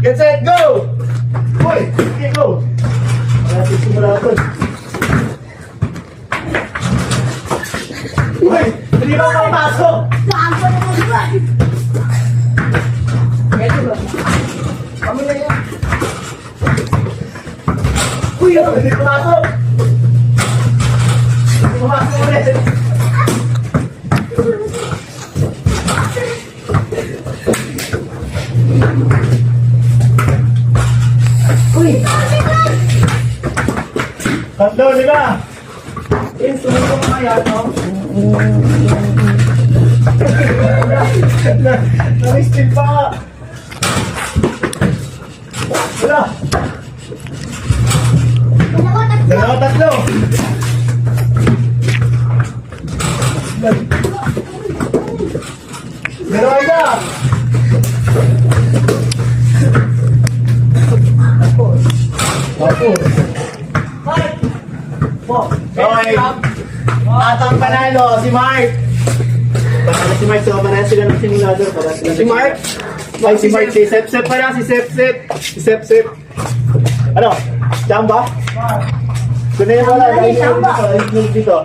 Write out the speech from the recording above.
Get set, go! Uy, sige, go! Wala sisimula ako. Uy, hindi ba makapasok? Gago naman ba? Pwede ba? Kami na yan. Uy, hindi pumasok! Hindi pumasok ulit! Uy! Tatlo, di ba? Eh, sumunod ko kaya, no? Na-steal pa nga. Wala. Dalawa, tatlo. Dalawa na. Tapos. Okay. At ang panalo, si Mark. Panalo si Mark, so panalo sila ng simulador. Si Mark? Ay, si Mark, si Sep-Sep pa na, si Sep-Sep. Si Sep-Sep. Ano? Jamba? Kunin mo lang, dito.